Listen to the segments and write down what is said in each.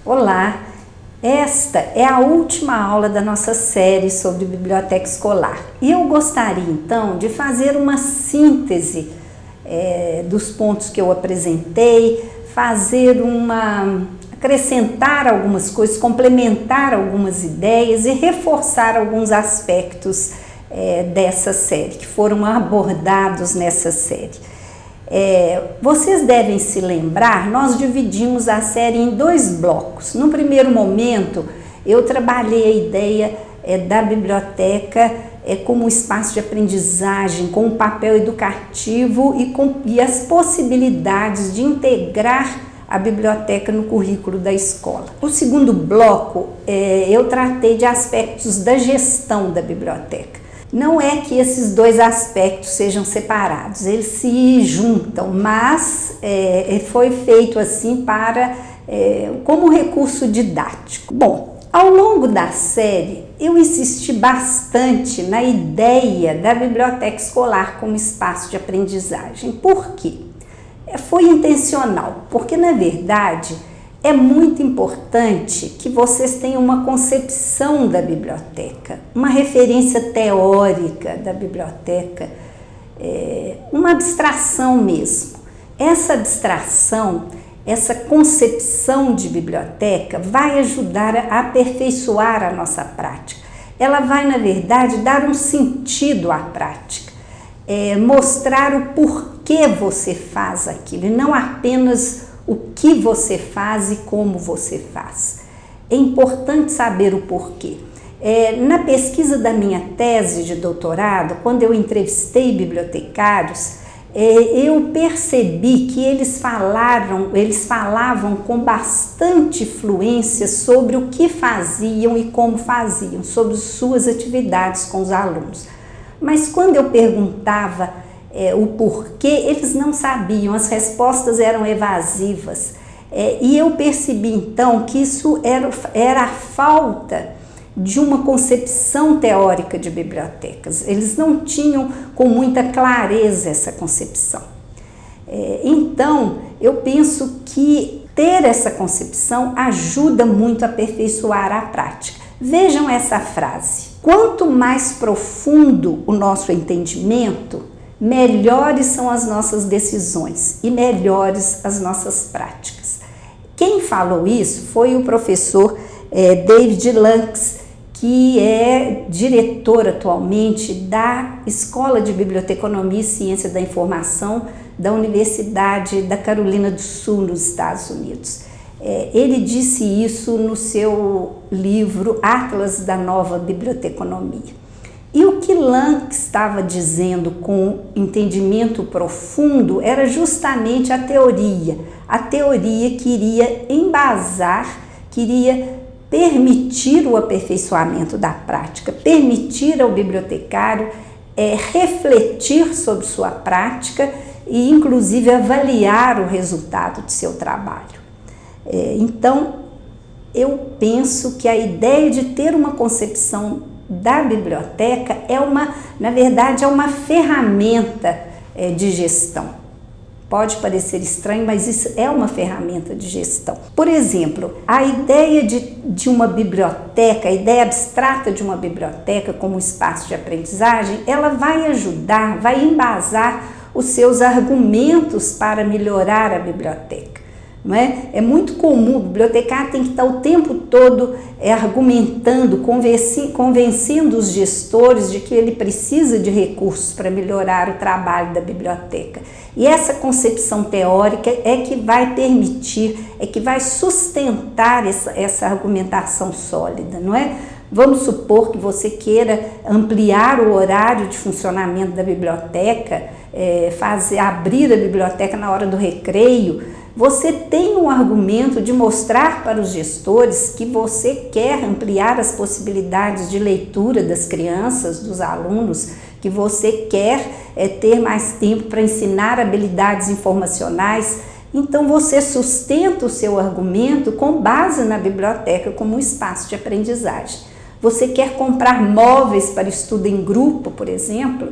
Olá, esta é a última aula da nossa série sobre biblioteca escolar e eu gostaria então de fazer uma síntese dos pontos que eu apresentei, acrescentar algumas coisas, complementar algumas ideias e reforçar alguns aspectos dessa série, que foram abordados nessa série. Vocês devem se lembrar, nós dividimos a série em 2 blocos. No primeiro momento, eu trabalhei a ideia da biblioteca como espaço de aprendizagem, com um papel educativo e as possibilidades de integrar a biblioteca no currículo da escola. No segundo bloco, eu tratei de aspectos da gestão da biblioteca. Não é que esses 2 aspectos sejam separados, eles se juntam, mas foi feito assim como recurso didático. Bom, ao longo da série, eu insisti bastante na ideia da biblioteca escolar como espaço de aprendizagem. Por quê? Foi intencional, porque na verdade é muito importante que vocês tenham uma concepção da biblioteca, uma referência teórica da biblioteca, uma abstração mesmo. Essa abstração, essa concepção de biblioteca vai ajudar a aperfeiçoar a nossa prática. Ela vai, na verdade, dar um sentido à prática, mostrar o porquê você faz aquilo, e não apenas o que você faz e como você faz. É importante saber o porquê. Na pesquisa da minha tese de doutorado, quando eu entrevistei bibliotecários, eu percebi que eles falavam com bastante fluência sobre o que faziam e como faziam, sobre suas atividades com os alunos. Mas quando eu perguntava o porquê, eles não sabiam, as respostas eram evasivas. E eu percebi então que isso era a falta de uma concepção teórica de bibliotecas. Eles não tinham com muita clareza essa concepção. Então, eu penso que ter essa concepção ajuda muito a aperfeiçoar a prática. Vejam essa frase: quanto mais profundo o nosso entendimento, melhores são as nossas decisões e melhores as nossas práticas. Quem falou isso foi o professor David Lanks, que é diretor atualmente da Escola de Biblioteconomia e Ciência da Informação da Universidade da Carolina do Sul, nos Estados Unidos. Ele disse isso no seu livro Atlas da Nova Biblioteconomia. E o que Lanks estava dizendo com entendimento profundo era justamente a teoria. A teoria queria embasar, queria permitir o aperfeiçoamento da prática, permitir ao bibliotecário refletir sobre sua prática e, inclusive, avaliar o resultado de seu trabalho. Então, eu penso que a ideia de ter uma concepção da biblioteca na verdade, é uma ferramenta de gestão. Pode parecer estranho, mas isso é uma ferramenta de gestão. Por exemplo, a ideia de uma biblioteca, a ideia abstrata de uma biblioteca como espaço de aprendizagem, ela vai ajudar, vai embasar os seus argumentos para melhorar a biblioteca. Não é? É muito comum, o bibliotecário tem que estar o tempo todo argumentando, convencendo os gestores de que ele precisa de recursos para melhorar o trabalho da biblioteca. E essa concepção teórica é que vai permitir, é que vai sustentar essa argumentação sólida, não é? Vamos supor que você queira ampliar o horário de funcionamento da biblioteca, abrir a biblioteca na hora do recreio. Você tem um argumento de mostrar para os gestores que você quer ampliar as possibilidades de leitura das crianças, dos alunos, que você quer ter mais tempo para ensinar habilidades informacionais. Então você sustenta o seu argumento com base na biblioteca como um espaço de aprendizagem. Você quer comprar móveis para estudo em grupo, por exemplo,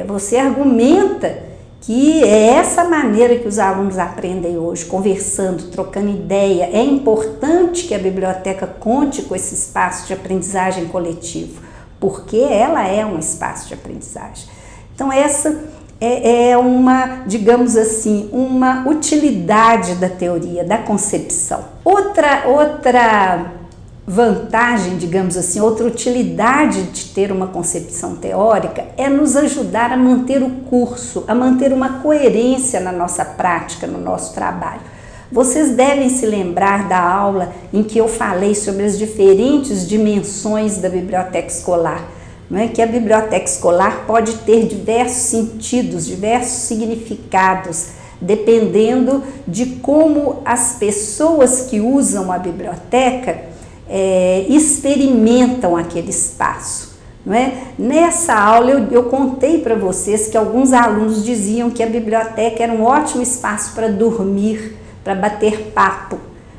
você argumenta que é essa maneira que os alunos aprendem hoje, conversando, trocando ideia. É importante que a biblioteca conte com esse espaço de aprendizagem coletivo, porque ela é um espaço de aprendizagem. Então essa é uma, digamos assim, uma utilidade da teoria, da concepção. Outra vantagem, digamos assim, outra utilidade de ter uma concepção teórica é nos ajudar a manter o curso, a manter uma coerência na nossa prática, no nosso trabalho. Vocês devem se lembrar da aula em que eu falei sobre as diferentes dimensões da biblioteca escolar, não é? Que a biblioteca escolar pode ter diversos sentidos, diversos significados, dependendo de como as pessoas que usam a biblioteca experimentam aquele espaço, não é? Nessa aula eu contei para vocês que alguns alunos diziam que a biblioteca era um ótimo espaço para dormir, para bater papo.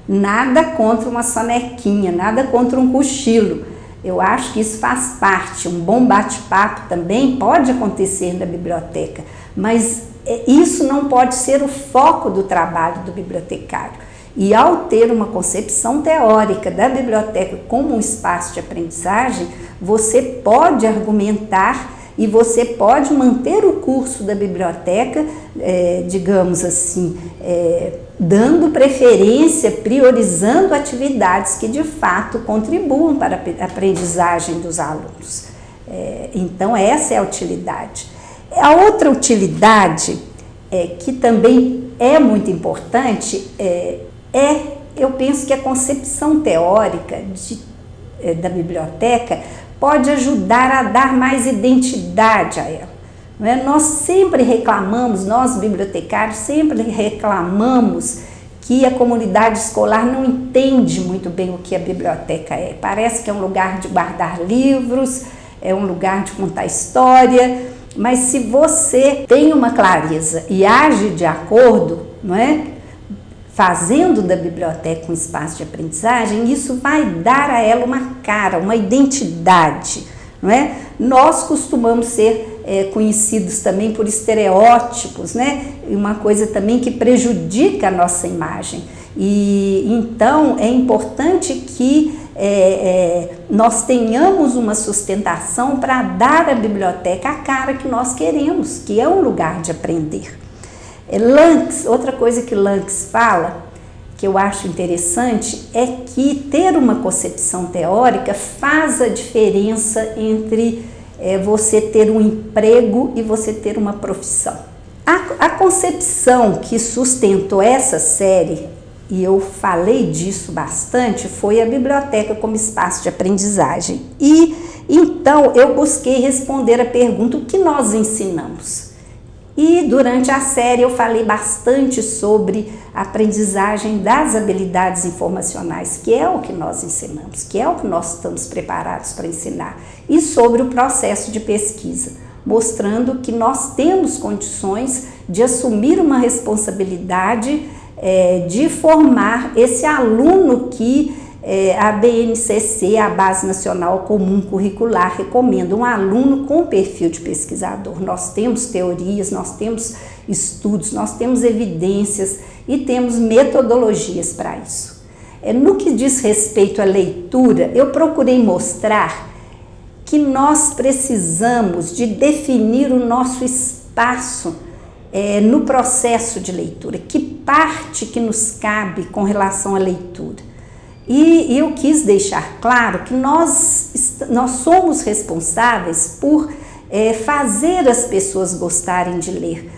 Nada contra uma sonequinha, nada contra um cochilo. Eu acho que isso faz parte. Um bom bate-papo também pode acontecer na biblioteca, mas isso não pode ser o foco do trabalho do bibliotecário. E ao ter uma concepção teórica da biblioteca como um espaço de aprendizagem, você pode argumentar e você pode manter o curso da biblioteca, digamos assim, dando preferência, priorizando atividades que de fato contribuam para a aprendizagem dos alunos. Então essa é a utilidade. A outra utilidade que também é muito importante eu penso que a concepção teórica da biblioteca pode ajudar a dar mais identidade a ela. Não é? Nós sempre reclamamos, nós bibliotecários sempre reclamamos que a comunidade escolar não entende muito bem o que a biblioteca é. Parece que é um lugar de guardar livros, é um lugar de contar história, mas se você tem uma clareza e age de acordo, não é? Fazendo da biblioteca um espaço de aprendizagem, isso vai dar a ela uma cara, uma identidade, não é? Nós costumamos ser conhecidos também por estereótipos, né? Uma coisa também que prejudica a nossa imagem. E então é importante que nós tenhamos uma sustentação para dar à biblioteca a cara que nós queremos, que é um lugar de aprender. Lanks, outra coisa que Lanks fala, que eu acho interessante, é que ter uma concepção teórica faz a diferença entre você ter um emprego e você ter uma profissão. A concepção que sustentou essa série, e eu falei disso bastante, foi a biblioteca como espaço de aprendizagem. E então eu busquei responder a pergunta: o que nós ensinamos? E durante a série eu falei bastante sobre a aprendizagem das habilidades informacionais, que é o que nós ensinamos, que é o que nós estamos preparados para ensinar, e sobre o processo de pesquisa, mostrando que nós temos condições de assumir uma responsabilidade de formar esse aluno que a BNCC, a Base Nacional Comum Curricular, recomenda, um aluno com perfil de pesquisador. Nós temos teorias, nós temos estudos, nós temos evidências e temos metodologias para isso. No que diz respeito à leitura, eu procurei mostrar que nós precisamos de definir o nosso espaço no processo de leitura, que parte que nos cabe com relação à leitura. E eu quis deixar claro que nós somos responsáveis por fazer as pessoas gostarem de ler,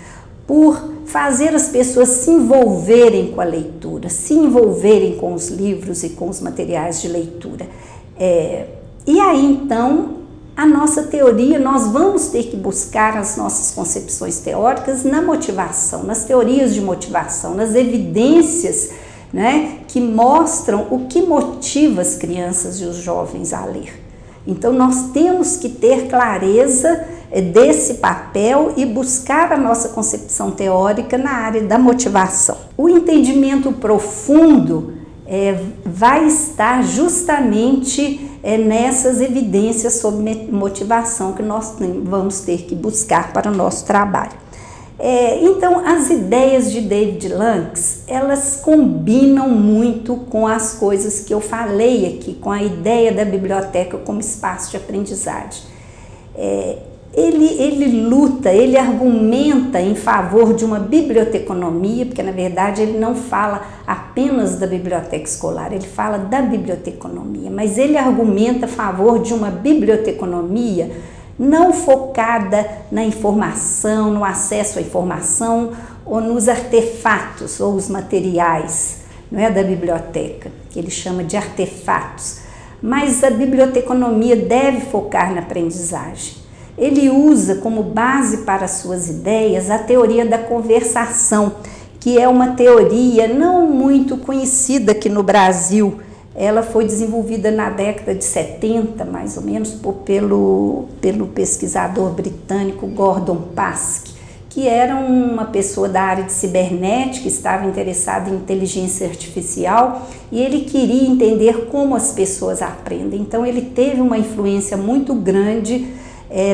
por fazer as pessoas se envolverem com a leitura, se envolverem com os livros e com os materiais de leitura. E aí, então, a nossa teoria, nós vamos ter que buscar as nossas concepções teóricas na motivação, nas teorias de motivação, nas evidências, né, que mostram o que motiva as crianças e os jovens a ler. Então nós temos que ter clareza desse papel e buscar a nossa concepção teórica na área da motivação. O entendimento profundo vai estar justamente nessas evidências sobre motivação que nós vamos ter que buscar para o nosso trabalho. Então, as ideias de David Lanks, elas combinam muito com as coisas que eu falei aqui, com a ideia da biblioteca como espaço de aprendizagem. Ele luta, ele argumenta em favor de uma biblioteconomia, porque na verdade ele não fala apenas da biblioteca escolar, ele fala da biblioteconomia, mas ele argumenta a favor de uma biblioteconomia não focada na informação, no acesso à informação ou nos artefatos ou os materiais, não é, da biblioteca, que ele chama de artefatos, mas a biblioteconomia deve focar na aprendizagem. Ele usa como base para suas ideias a teoria da conversação, que é uma teoria não muito conhecida aqui no Brasil. Ela foi desenvolvida na década de 70, mais ou menos, pelo pesquisador britânico Gordon Pask, que era uma pessoa da área de cibernética, estava interessado em inteligência artificial e ele queria entender como as pessoas aprendem. Então ele teve uma influência muito grande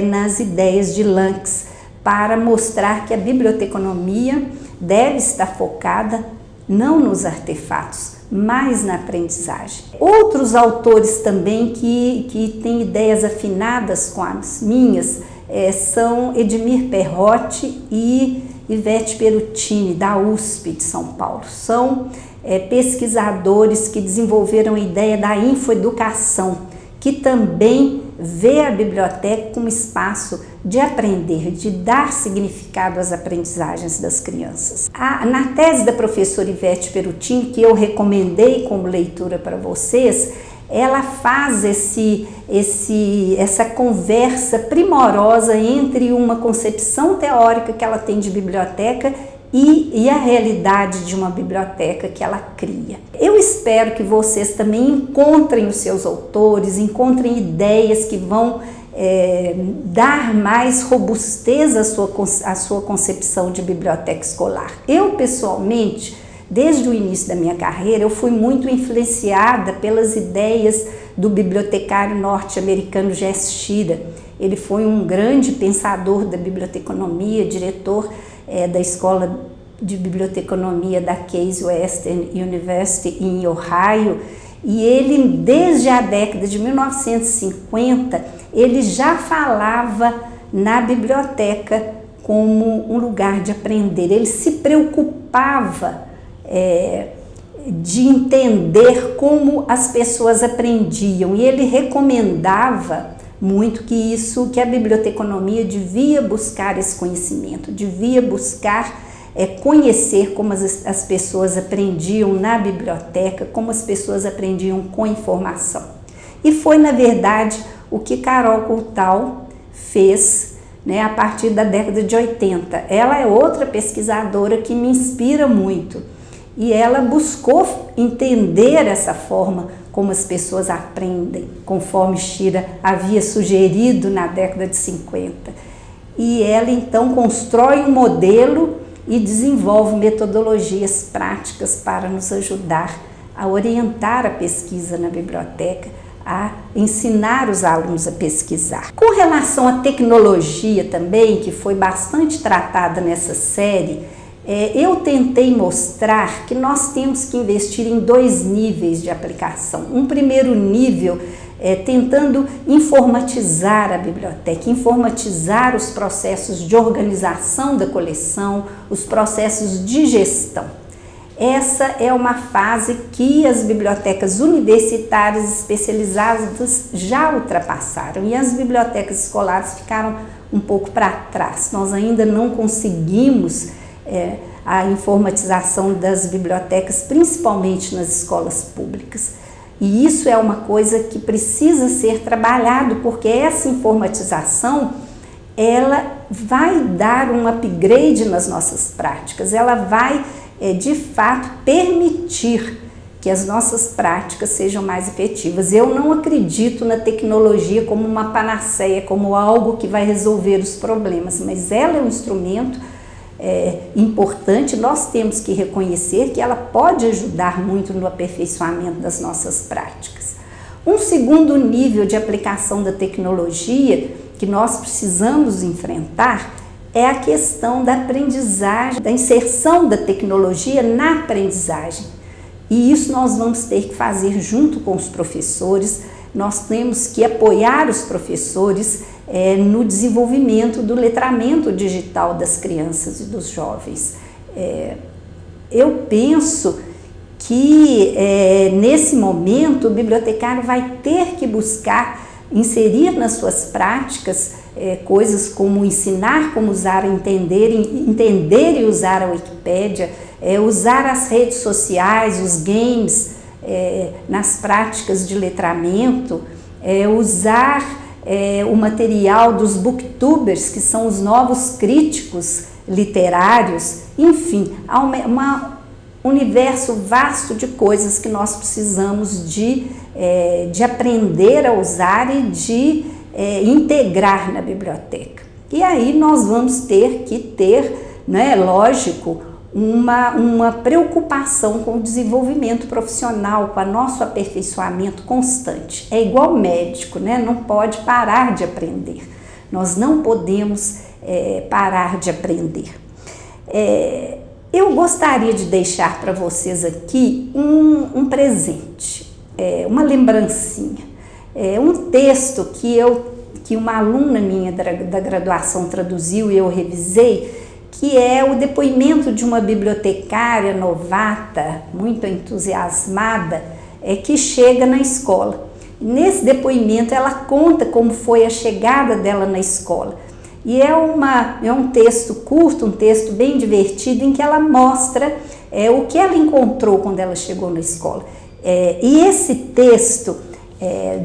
nas ideias de Lanks para mostrar que a biblioteconomia deve estar focada não nos artefatos, mas na aprendizagem. Outros autores também que têm ideias afinadas com as minhas são Edmir Perrotti e Ivete Perutini, da USP de São Paulo. São pesquisadores que desenvolveram a ideia da infoeducação, que também vê a biblioteca como espaço de aprender, de dar significado às aprendizagens das crianças. Na tese da professora Ivete Perutini, que eu recomendei como leitura para vocês, ela faz essa conversa primorosa entre uma concepção teórica que ela tem de biblioteca e a realidade de uma biblioteca que ela cria. Eu espero que vocês também encontrem os seus autores, encontrem ideias que vão dar mais robustez à sua concepção de biblioteca escolar. Eu, pessoalmente, desde o início da minha carreira, eu fui muito influenciada pelas ideias do bibliotecário norte-americano Jesse Shearer. Ele foi um grande pensador da biblioteconomia, diretor da Escola de Biblioteconomia da Case Western University em Ohio, e ele, desde a década de 1950, ele já falava na biblioteca como um lugar de aprender. Ele se preocupava de entender como as pessoas aprendiam, e ele recomendava muito que a biblioteconomia devia buscar esse conhecimento, devia buscar conhecer como as pessoas aprendiam na biblioteca, como as pessoas aprendiam com informação. E foi, na verdade, o que Carol Courtauld fez, a partir da década de 80. Ela é outra pesquisadora que me inspira muito, e ela buscou entender essa forma como as pessoas aprendem, conforme Shearer havia sugerido na década de 50. E ela então constrói um modelo e desenvolve metodologias práticas para nos ajudar a orientar a pesquisa na biblioteca, a ensinar os alunos a pesquisar. Com relação à tecnologia também, que foi bastante tratada nessa série, eu tentei mostrar que nós temos que investir em 2 níveis de aplicação. Um primeiro nível tentando informatizar a biblioteca, informatizar os processos de organização da coleção, os processos de gestão. Essa é uma fase que as bibliotecas universitárias especializadas já ultrapassaram, e as bibliotecas escolares ficaram um pouco para trás. Nós ainda não conseguimos a informatização das bibliotecas, principalmente nas escolas públicas. E isso é uma coisa que precisa ser trabalhado, porque essa informatização, ela vai dar um upgrade nas nossas práticas, ela vai, de fato, permitir que as nossas práticas sejam mais efetivas. Eu não acredito na tecnologia como uma panaceia, como algo que vai resolver os problemas, mas ela é um instrumento importante. Nós temos que reconhecer que ela pode ajudar muito no aperfeiçoamento das nossas práticas. Um segundo nível de aplicação da tecnologia que nós precisamos enfrentar é a questão da aprendizagem, da inserção da tecnologia na aprendizagem. E isso nós vamos ter que fazer junto com os professores. Nós temos que apoiar os professores no desenvolvimento do letramento digital das crianças e dos jovens. Eu penso que nesse momento o bibliotecário vai ter que buscar inserir nas suas práticas coisas como ensinar como usar, entender e usar a Wikipédia, usar as redes sociais, os games nas práticas de letramento, usar o material dos booktubers, que são os novos críticos literários. Enfim, há um universo vasto de coisas que nós precisamos de aprender a usar e de integrar na biblioteca. E aí nós vamos ter que ter, né, lógico, uma preocupação com o desenvolvimento profissional, com o nosso aperfeiçoamento constante. É igual médico, né? Não pode parar de aprender. Nós não podemos parar de aprender. Eu gostaria de deixar para vocês aqui um presente, uma lembrancinha. Um texto que uma aluna minha da graduação traduziu e eu revisei, que é o depoimento de uma bibliotecária novata, muito entusiasmada, que chega na escola. Nesse depoimento ela conta como foi a chegada dela na escola. E é um texto curto, um texto bem divertido, em que ela mostra o que ela encontrou quando ela chegou na escola. E esse texto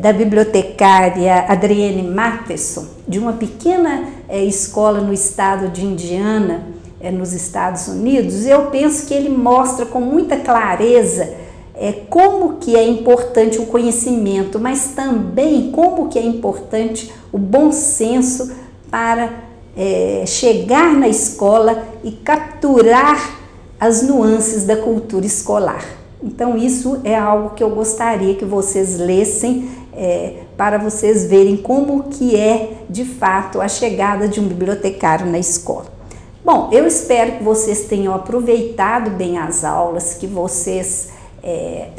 da bibliotecária Adrienne Matheson, de uma pequena escola no estado de Indiana, nos Estados Unidos, eu penso que ele mostra com muita clareza como que é importante o conhecimento, mas também como que é importante o bom senso para chegar na escola e capturar as nuances da cultura escolar. Então isso é algo que eu gostaria que vocês lessem para vocês verem como que é de fato a chegada de um bibliotecário na escola. Bom, eu espero que vocês tenham aproveitado bem as aulas, que vocês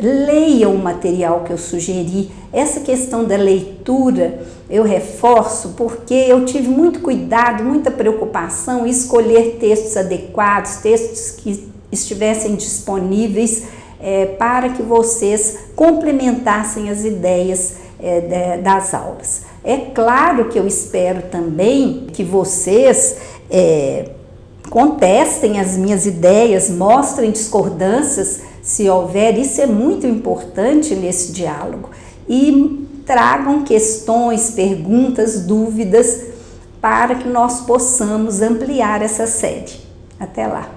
leiam o material que eu sugeri. Essa questão da leitura eu reforço porque eu tive muito cuidado, muita preocupação em escolher textos adequados, textos que estivessem disponíveis para que vocês complementassem as ideias das aulas. É claro que eu espero também que vocês contestem as minhas ideias, mostrem discordâncias se houver, isso é muito importante nesse diálogo, e tragam questões, perguntas, dúvidas para que nós possamos ampliar essa série. Até lá!